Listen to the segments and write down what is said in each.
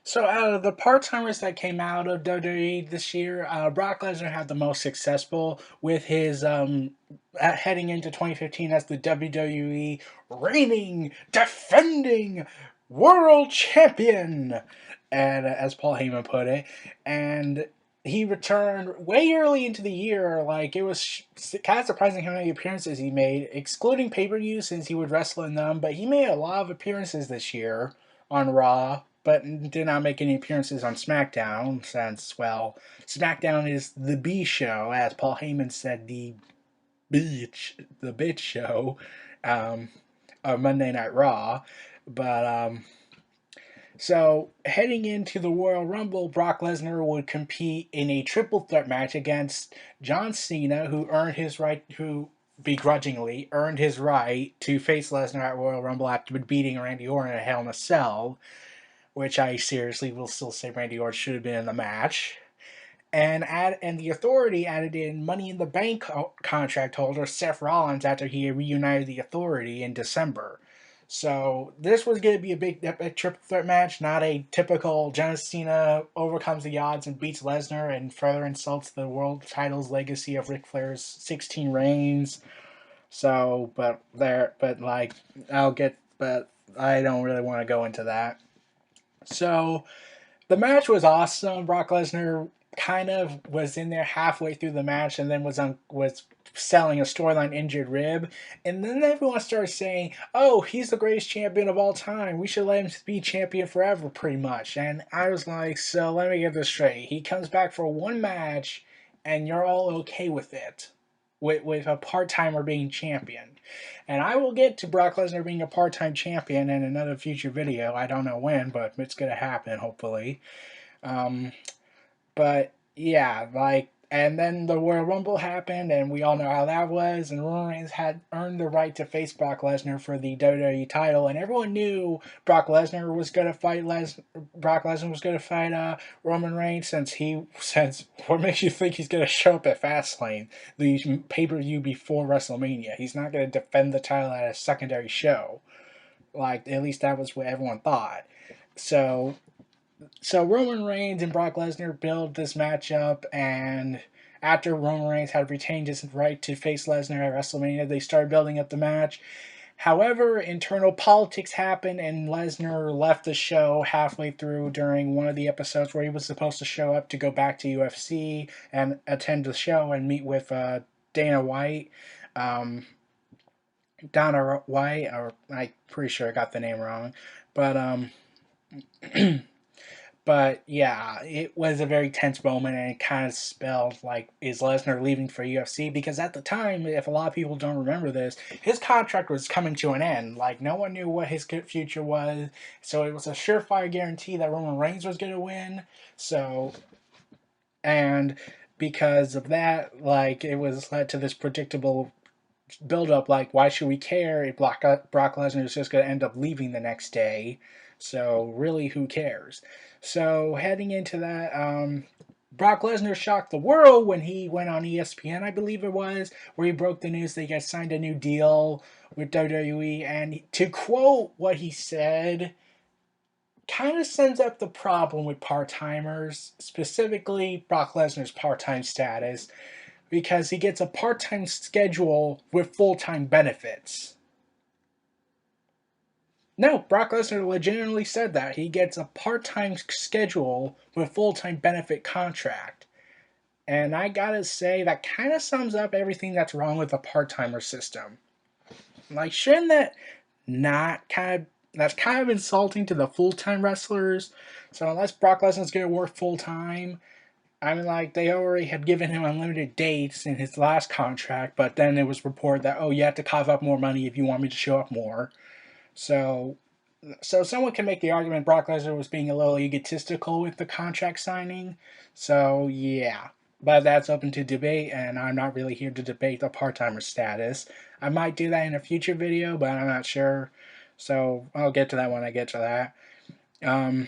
So out of the part-timers that came out of WWE this year, Brock Lesnar had the most successful with his heading into 2015 as the WWE reigning, defending world champion, and as Paul Heyman put it, and he returned way early into the year. Like it was kind of surprising how many appearances he made, excluding pay-per-views since he would wrestle in them. But he made a lot of appearances this year on Raw, but did not make any appearances on SmackDown since, well, SmackDown is the B show, as Paul Heyman said, the bitch show um, of Monday Night Raw. But so heading into the Royal Rumble, Brock Lesnar would compete in a triple threat match against John Cena, who begrudgingly earned his right to face Lesnar at Royal Rumble after beating Randy Orton at Hell in a Cell, which I seriously will still say Randy Orton should have been in the match. And the Authority added in Money in the Bank contract holder Seth Rollins after he reunited the Authority in December. So this was going to be a big triple threat match, not a typical John Cena overcomes the odds and beats Lesnar and further insults the world title's legacy of Ric Flair's 16 reigns. So, but I don't really want to go into that. So the match was awesome. Brock Lesnar kind of was in there halfway through the match and then was selling a storyline injured rib, and then everyone started saying, "Oh, he's the greatest champion of all time. We should let him be champion forever," pretty much. And I was like, "So let me get this straight. He comes back for one match, and you're all okay with it, with a part timer being champion." And I will get to Brock Lesnar being a part-time champion in another future video. I don't know when, but it's gonna happen hopefully. Um, but yeah, and then the Royal Rumble happened, and we all know how that was. And Roman Reigns had earned the right to face Brock Lesnar for the WWE title, and everyone knew Brock Lesnar was gonna fight Roman Reigns since what makes you think he's gonna show up at Fastlane, the pay per view before WrestleMania? He's not gonna defend the title at a secondary show. Like at least that was what everyone thought. So so Roman Reigns and Brock Lesnar build this matchup, and after Roman Reigns had retained his right to face Lesnar at WrestleMania, they started building up the match. However, internal politics happened, and Lesnar left the show halfway through during one of the episodes where he was supposed to show up to go back to UFC and attend the show and meet with Dana White. Um, Donna White, or I'm pretty sure I got the name wrong, but But yeah, it was a very tense moment, and it kind of spelled like, is Lesnar leaving for UFC? Because at the time, if a lot of people don't remember this, his contract was coming to an end. Like no one knew what his future was, so it was a surefire guarantee that Roman Reigns was going to win. So, and because of that, like it was led to this predictable build up. Like, why should we care if Brock Lesnar is just going to end up leaving the next day? So really, who cares? So heading into that, Brock Lesnar shocked the world when he went on ESPN, I believe it was, where he broke the news that he had signed a new deal with WWE. And to quote what he said, kind of sums up the problem with part timers, specifically Brock Lesnar's part time status, because he gets a part time schedule with full time benefits. No, Brock Lesnar legitimately said that. He gets a part time schedule with full time benefit contract. And I gotta say, that kind of sums up everything that's wrong with the part timer system. Like, shouldn't that not kind of. That's kind of insulting to the full time wrestlers. So, unless Brock Lesnar's gonna work full time, I mean, like, they already had given him unlimited dates in his last contract, but then it was reported that, oh, you have to cough up more money if you want me to show up more. So, so someone can make the argument Brock Lesnar was being a little egotistical with the contract signing. So, yeah. But that's open to debate, and I'm not really here to debate the part timer status. I might do that in a future video, but I'm not sure. So, I'll get to that when I get to that. Um,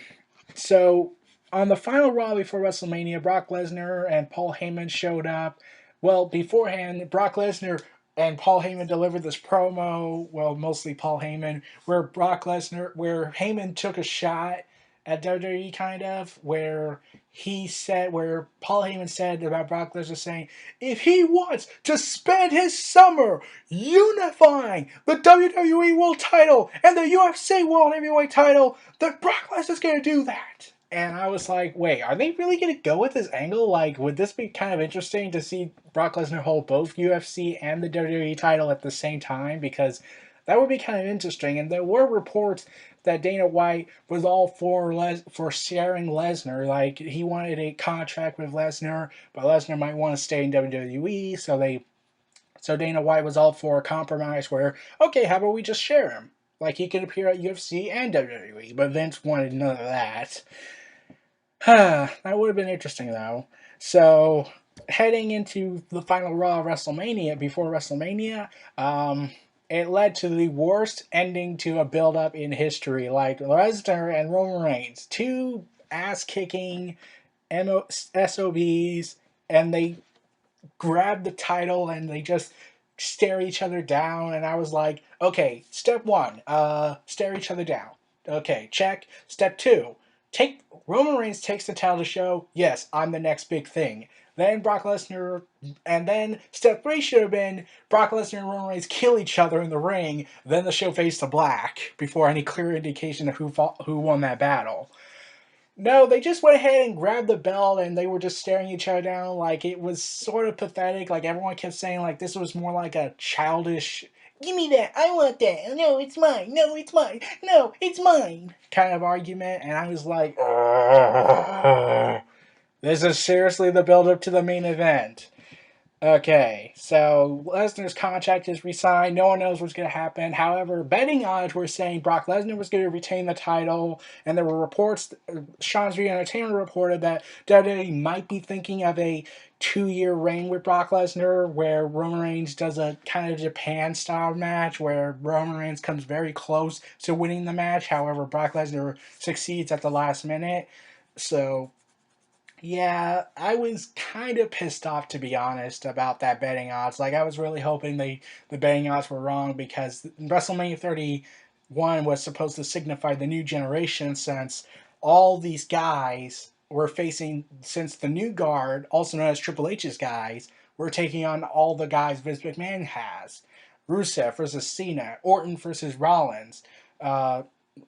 so on the final Raw before WrestleMania, Brock Lesnar and Paul Heyman showed up. Well, beforehand, Brock Lesnar and Paul Heyman delivered this promo. Well, mostly Paul Heyman, where Heyman took a shot at WWE, kind of, where Paul Heyman said about Brock Lesnar saying, if he wants to spend his summer unifying the WWE World Title and the UFC World Heavyweight Title, then Brock Lesnar's gonna do that. And I was like, wait, are they really gonna go with this angle? Like, would this be kind of interesting to see Brock Lesnar hold both UFC and the WWE title at the same time? Because that would be kind of interesting. And there were reports that Dana White was all for sharing Lesnar. Like, he wanted a contract with Lesnar, but Lesnar might want to stay in WWE. So Dana White was all for a compromise where, okay, how about we just share him? Like, he could appear at UFC and WWE. But Vince wanted none of that. That would have been interesting, though. So, heading into the final Raw of WrestleMania, before WrestleMania, it led to the worst ending to a build-up in history. Like, Lesnar and Roman Reigns, two ass-kicking SOBs, and they grab the title and they just stare each other down. And I was like, okay, step one, stare each other down. Okay, check. Step two, Roman Reigns takes the title to show, yes, I'm the next big thing. Then Brock Lesnar, and then step three should have been Brock Lesnar and Roman Reigns kill each other in the ring. Then the show fades to black before any clear indication of who won that battle. No, they just went ahead and grabbed the belt and they were just staring each other down. Like, it was sort of pathetic. Like, everyone kept saying, like, this was more like a childish, give me that, I want that, no, it's mine, no, it's mine, no, it's mine, kind of argument. And I was like, this is seriously the build up to the main event. Okay, so Lesnar's contract is re-signed. No one knows what's going to happen. However, betting odds were saying Brock Lesnar was going to retain the title, and there were reports. Sean's View Entertainment reported that WWE might be thinking of a 2-year reign with Brock Lesnar, where Roman Reigns does a kind of Japan-style match, where Roman Reigns comes very close to winning the match. However, Brock Lesnar succeeds at the last minute. So yeah, I was kind of pissed off, to be honest, about that betting odds. Like, I was really hoping the betting odds were wrong, because WrestleMania 31 was supposed to signify the new generation, since all these guys were facing, since the new guard, also known as Triple H's guys, were taking on all the guys Vince McMahon has. Rusev versus Cena, Orton versus Rollins, uh,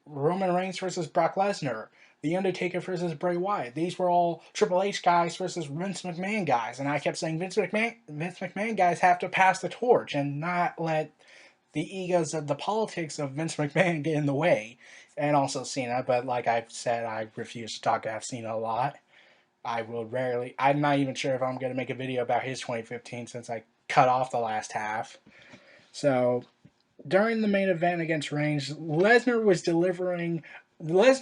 Roman Reigns versus Brock Lesnar, The Undertaker versus Bray Wyatt. These were all Triple H guys versus Vince McMahon guys. And I kept saying Vince McMahon guys have to pass the torch and not let the egos of the politics of Vince McMahon get in the way. And also Cena, but like I've said, I refuse to talk about Cena a lot. I'm not even sure if I'm going to make a video about his 2015 since I cut off the last half. So, during the main event against Reigns, Lesnar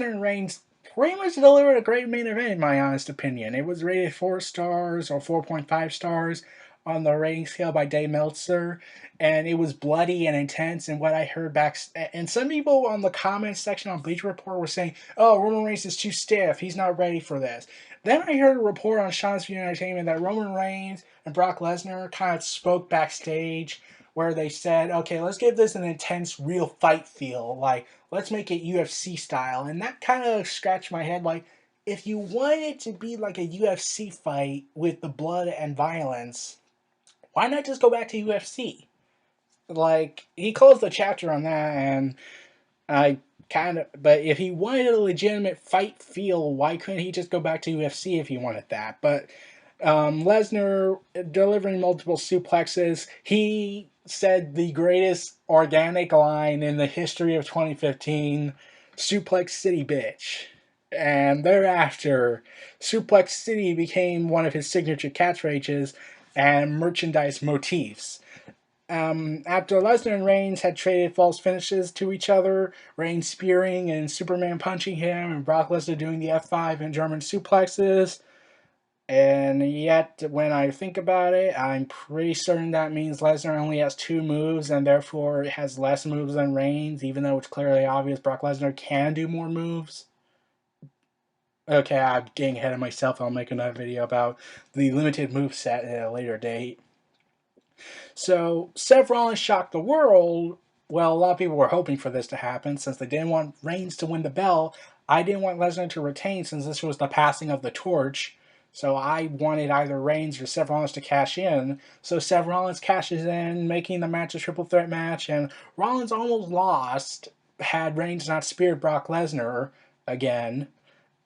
and Reigns pretty much delivered a great main event, in my honest opinion. It was rated 4 stars or 4.5 stars on the rating scale by Dave Meltzer, and it was bloody and intense. And what I heard back, and some people on the comments section on Bleacher Report were saying, "Oh, Roman Reigns is too stiff. He's not ready for this." Then I heard a report on Sean's View Entertainment that Roman Reigns and Brock Lesnar kind of spoke backstage, where they said, okay, let's give this an intense, real fight feel. Like, let's make it UFC style. And that kind of scratched my head. Like, if you want it to be like a UFC fight with the blood and violence, why not just go back to UFC? Like, he closed the chapter on that, and but if he wanted a legitimate fight feel, why couldn't he just go back to UFC if he wanted that? But Lesnar delivering multiple suplexes. He said the greatest organic line in the history of 2015, Suplex City bitch. And thereafter, Suplex City became one of his signature catchphrases and merchandise motifs. After Lesnar and Reigns had traded false finishes to each other, Reigns spearing and Superman punching him, and Brock Lesnar doing the F5 and German suplexes, and yet, when I think about it, I'm pretty certain that means Lesnar only has 2 moves, and therefore has less moves than Reigns, even though it's clearly obvious Brock Lesnar can do more moves. Okay, I'm getting ahead of myself. I'll make another video about the limited move set at a later date. So, Seth Rollins shocked the world. Well, a lot of people were hoping for this to happen since they didn't want Reigns to win the belt. I didn't want Lesnar to retain since this was the passing of the torch. So I wanted either Reigns or Seth Rollins to cash in. So Seth Rollins cashes in, making the match a triple threat match, and Rollins almost lost had Reigns not speared Brock Lesnar again,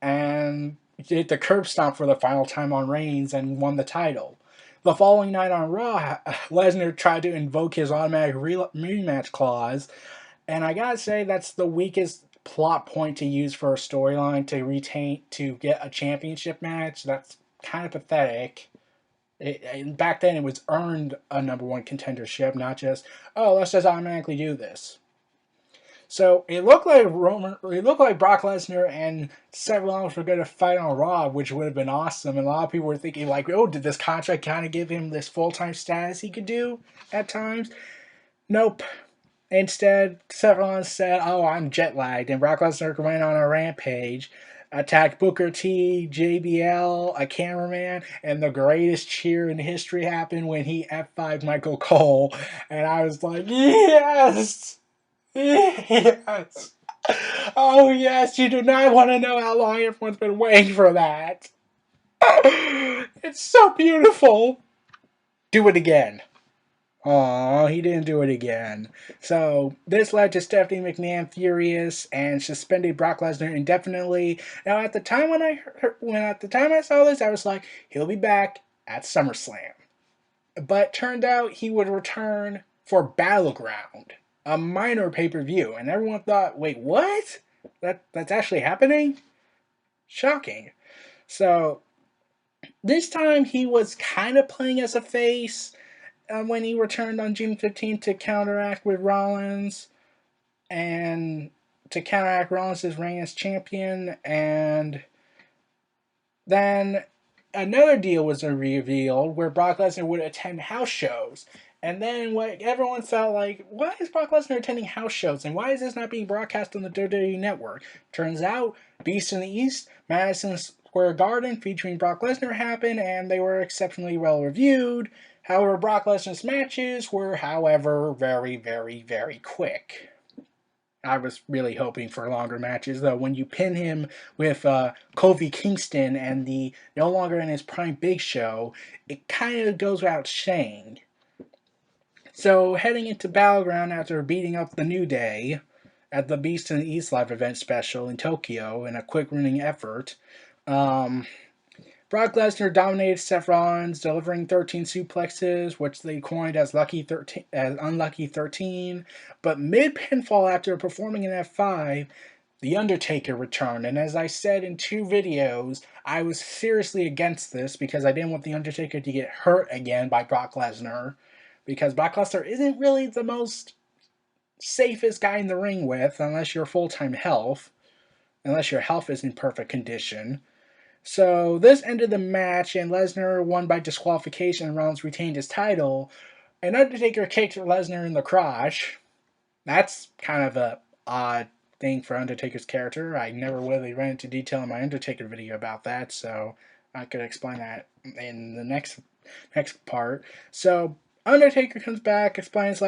and did the curb stomp for the final time on Reigns and won the title. The following night on Raw, Lesnar tried to invoke his automatic rematch clause, and I gotta say that's the weakest plot point to use for a storyline to get a championship match. That's kind of pathetic. Back then, it was earned a number one contendership, not just let's just automatically do this. So it looked like Brock Lesnar and Seth Rollins were going to fight on Raw, which would have been awesome. And a lot of people were thinking like, oh, did this contract kind of give him this full time status he could do at times? Nope. Instead, Seth Rollins said, "Oh, I'm jet lagged," and Brock Lesnar went on a rampage, attacked Booker T, JBL, a cameraman, and the greatest cheer in history happened when he F5'd Michael Cole, and I was like, yes! Yes! Oh yes, you do not want to know how long everyone's been waiting for that. It's so beautiful. Do it again. Aw, he didn't do it again. So this led to Stephanie McMahon furious and suspended Brock Lesnar indefinitely. Now, at the time I saw this, I was like, he'll be back at SummerSlam. But turned out he would return for Battleground, a minor pay-per-view, and everyone thought, wait, what? That's actually happening? Shocking. So this time he was kind of playing as a face when he returned on June 15th to counteract with Rollins and to counteract Rollins' reign as champion. And then another deal was revealed where Brock Lesnar would attend house shows. And then what everyone felt like, why is Brock Lesnar attending house shows? And why is this not being broadcast on the WWE Network? Turns out, Beast in the East, Madison Square Garden featuring Brock Lesnar happened, and they were exceptionally well reviewed. However, Brock Lesnar's matches were, however, very, very, very quick. I was really hoping for longer matches, though. When you pin him with Kofi Kingston and the no longer in his prime Big Show, it kind of goes without saying. So, heading into Battleground after beating up the New Day at the Beast in the East live event special in Tokyo in a quick running effort, Brock Lesnar dominated Seth Rollins, delivering 13 suplexes, which they coined as Unlucky 13. But mid-pinfall after performing an F5, The Undertaker returned. And as I said in 2 videos, I was seriously against this because I didn't want The Undertaker to get hurt again by Brock Lesnar. Because Brock Lesnar isn't really the most safest guy in the ring with, unless you're full-time health. Unless your health is in perfect condition. So this ended the match, and Lesnar won by disqualification, and Rollins retained his title. And Undertaker kicked Lesnar in the crotch. That's kind of a odd thing for Undertaker's character. I never really ran into detail in my Undertaker video about that, so I could explain that in the next part. So Undertaker comes back, explains he's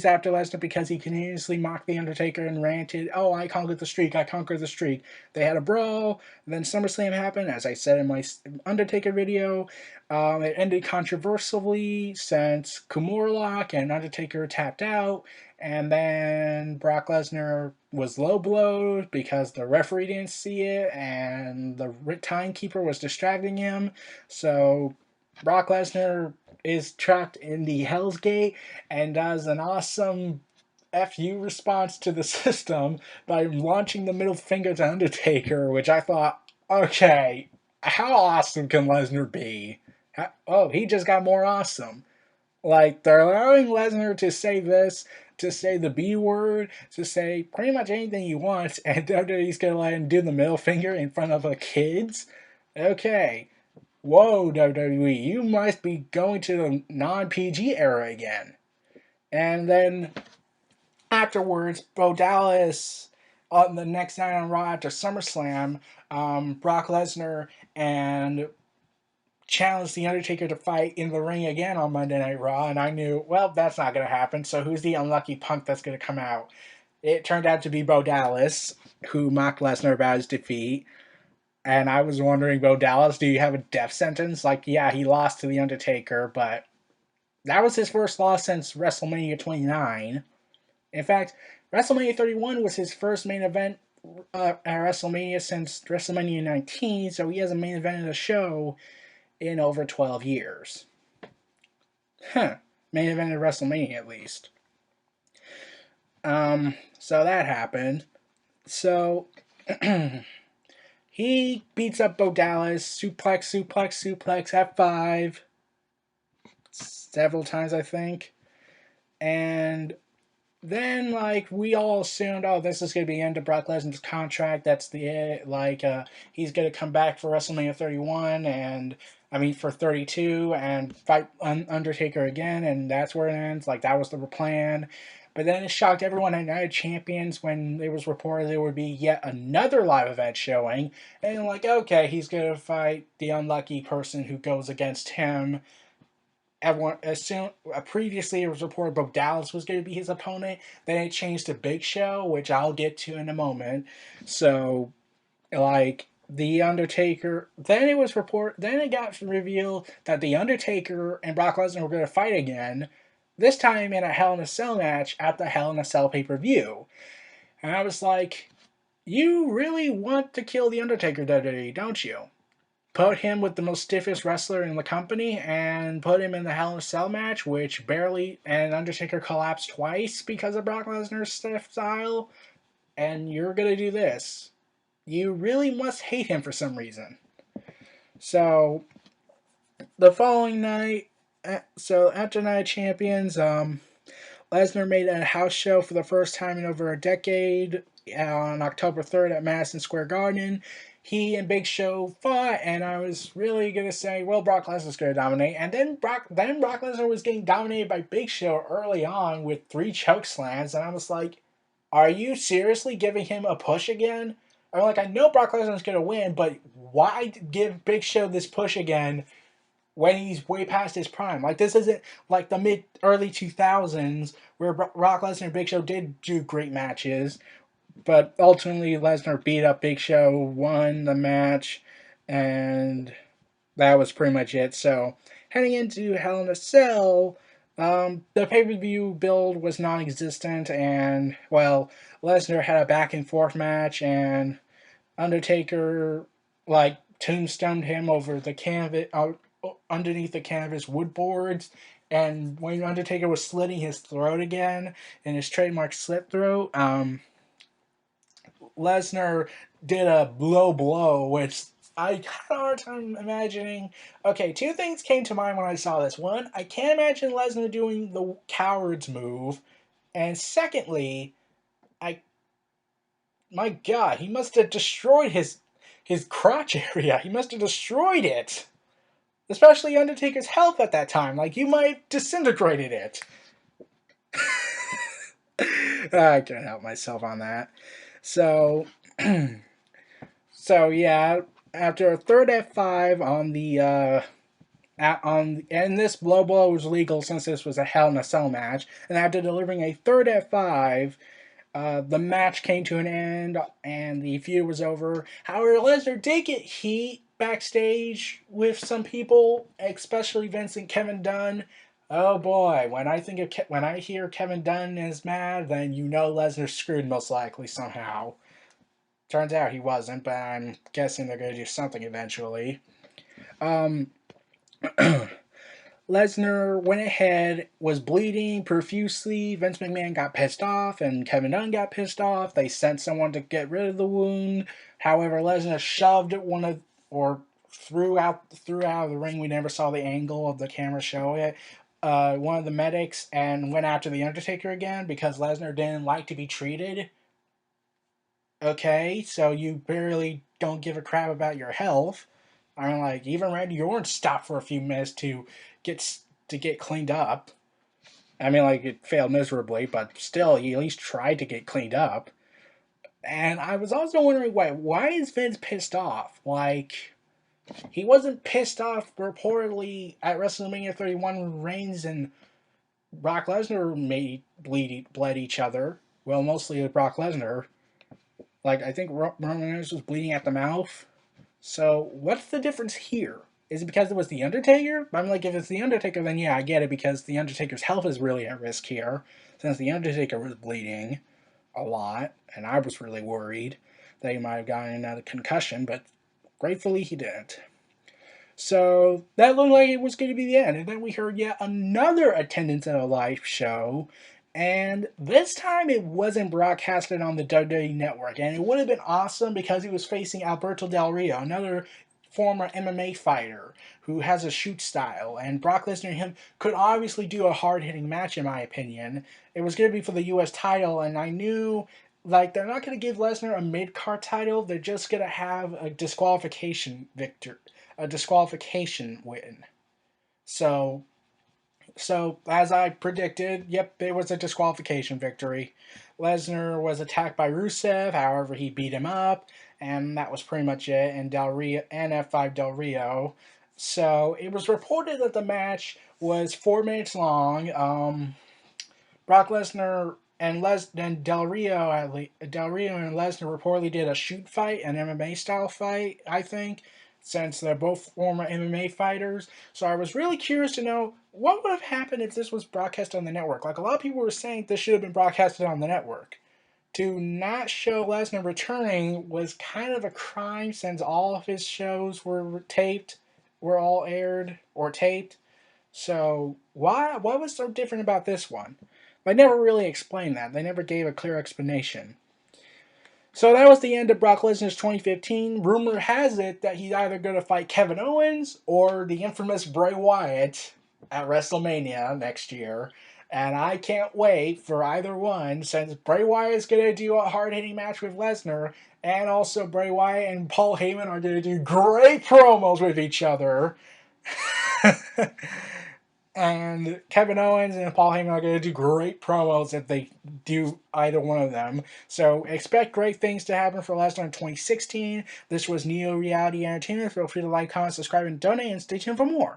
after Lesnar because he continuously mocked The Undertaker and ranted, oh, I conquered the streak. They had a brawl, then SummerSlam happened, as I said in my Undertaker video. It ended controversially since Kimura Lock and Undertaker tapped out, and then Brock Lesnar was low blowed because the referee didn't see it, and the timekeeper was distracting him, so Brock Lesnar is trapped in the Hell's Gate and does an awesome FU response to the system by launching the middle finger to Undertaker, which I thought, okay, how awesome can Lesnar be? He just got more awesome. Like, they're allowing Lesnar to say this, to say the B word, to say pretty much anything he wants, and WWE's gonna let him do the middle finger in front of the kids? Okay. Whoa, WWE, you must be going to the non-PG era again. And then afterwards, Bo Dallas, on the next night on Raw after SummerSlam, Brock Lesnar and challenged The Undertaker to fight in the ring again on Monday Night Raw, and I knew, well, that's not going to happen, so who's the unlucky punk that's going to come out? it turned out to be Bo Dallas, who mocked Lesnar about his defeat. And I was wondering, Bo Dallas, do you have a death sentence? Like, yeah, he lost to The Undertaker, but that was his first loss since WrestleMania 29. In fact, WrestleMania 31 was his first main event at WrestleMania since WrestleMania 19, so he hasn't main evented a show in over 12 years. Huh. Main evented WrestleMania, at least. So that happened. So, he beats up Bo Dallas, suplex, F5, several times, I think. And then, like, we all assumed, oh, this is going to be the end of Brock Lesnar's contract. That's the it. Like, he's going to come back for WrestleMania 31 for 32 and fight Undertaker again, and that's where it ends. Like, that was the plan. But then it shocked everyone at Night of Champions when it was reported there would be yet another live event showing. And, like, okay, he's going to fight the unlucky person who goes against him. Everyone assumed previously it was reported Bo Dallas was going to be his opponent. Then it changed to Big Show, which I'll get to in a moment. So, like, the Undertaker. Then it got revealed that the Undertaker and Brock Lesnar were going to fight again. This time in a Hell in a Cell match at the Hell in a Cell pay-per-view. And I was like, you really want to kill the Undertaker, WWE, don't you? Put him with the most stiffest wrestler in the company and put him in the Hell in a Cell match, which barely, and Undertaker collapsed twice because of Brock Lesnar's stiff style, and you're gonna do this. You really must hate him for some reason. So, the following night, so after Night of Champions, Lesnar made a house show for the first time in over a decade on October 3rd at Madison Square Garden. He and Big Show fought, and I was really gonna say, well, Brock Lesnar's gonna dominate, and then Brock Lesnar was getting dominated by Big Show early on with 3 choke slams, and I was like, are you seriously giving him a push again? I'm like, I know Brock Lesnar's gonna win, but why give Big Show this push again when he's way past his prime? Like, this isn't like the early 2000s where Brock Lesnar and Big Show did do great matches. But ultimately, Lesnar beat up Big Show, won the match, and that was pretty much it. So, heading into Hell in a Cell, the pay-per-view build was non-existent, and, well, Lesnar had a back-and-forth match, and Undertaker, like, tombstoned him over the canvas, underneath the canvas wood boards, and when Undertaker was slitting his throat again, in his trademark slit throat, Lesnar did a low blow, which I had a hard time imagining. Okay, 2 things came to mind when I saw this. One, I can't imagine Lesnar doing the coward's move. And secondly, my God, he must have destroyed his crotch area. He must have destroyed it. Especially Undertaker's health at that time. Like, you might have disintegrated it. I can't help myself on that. So, yeah, after a third F5 on the and this blow was legal since this was a Hell in a Cell match, and after delivering a third F5, the match came to an end and the feud was over. However, Lesnar did get heat backstage with some people, especially Vince and Kevin Dunn. Oh boy, when I hear Kevin Dunn is mad, then you know Lesnar's screwed most likely somehow. Turns out he wasn't, but I'm guessing they're going to do something eventually. Lesnar went ahead, was bleeding profusely. Vince McMahon got pissed off, and Kevin Dunn got pissed off. They sent someone to get rid of the wound. However, Lesnar shoved threw out of the ring. We never saw the angle of the camera show it. One of the medics and went after the Undertaker again because Lesnar didn't like to be treated. Okay, so you barely don't give a crap about your health. I mean, like, even Randy Orton stopped for a few minutes to get cleaned up. I mean, like, it failed miserably, but still, he at least tried to get cleaned up. And I was also wondering, why is Vince pissed off? Like, he wasn't pissed off reportedly at WrestleMania 31 when Reigns and Brock Lesnar bled each other. Well, mostly with Brock Lesnar. Like, I think Roman Reigns was bleeding at the mouth. So, what's the difference here? Is it because it was The Undertaker? I'm like, if it's The Undertaker, then yeah, I get it, because The Undertaker's health is really at risk here, since The Undertaker was bleeding a lot, and I was really worried that he might have gotten another concussion, but gratefully he didn't. So that looked like it was going to be the end. And then we heard yet another attendance at a live show. And this time it wasn't broadcasted on the WWE Network. And it would have been awesome because he was facing Alberto Del Rio, another former MMA fighter who has a shoot style. And Brock Lesnar and him could obviously do a hard hitting match, in my opinion. It was going to be for the U.S. title, and I knew. Like, they're not going to give Lesnar a mid card title. They're just going to have a disqualification win. So, so as I predicted, yep, it was a disqualification victory. Lesnar was attacked by Rusev, however, he beat him up, and that was pretty much it. And Del Rio and F5 Del Rio. So it was reported that the match was 4 minutes long. Brock Lesnar and Del Rio and Lesnar reportedly did a shoot fight, an MMA style fight, I think, since they're both former MMA fighters. So I was really curious to know what would have happened if this was broadcast on the network. Like, a lot of people were saying this should have been broadcasted on the network. To not show Lesnar returning was kind of a crime, since all of his shows were all aired or taped. So why? What was so different about this one? They never really explained that. They never gave a clear explanation. So that was the end of Brock Lesnar's 2015. Rumor has it that he's either going to fight Kevin Owens or the infamous Bray Wyatt at WrestleMania next year. And I can't wait for either one, since Bray Wyatt is going to do a hard-hitting match with Lesnar, and also Bray Wyatt and Paul Heyman are going to do great promos with each other. And Kevin Owens and Paul Heyman are going to do great promos if they do either one of them. So expect great things to happen for Lesnar in 2016. This was Neo Reality Entertainment. Feel free to like, comment, subscribe, and donate, and stay tuned for more.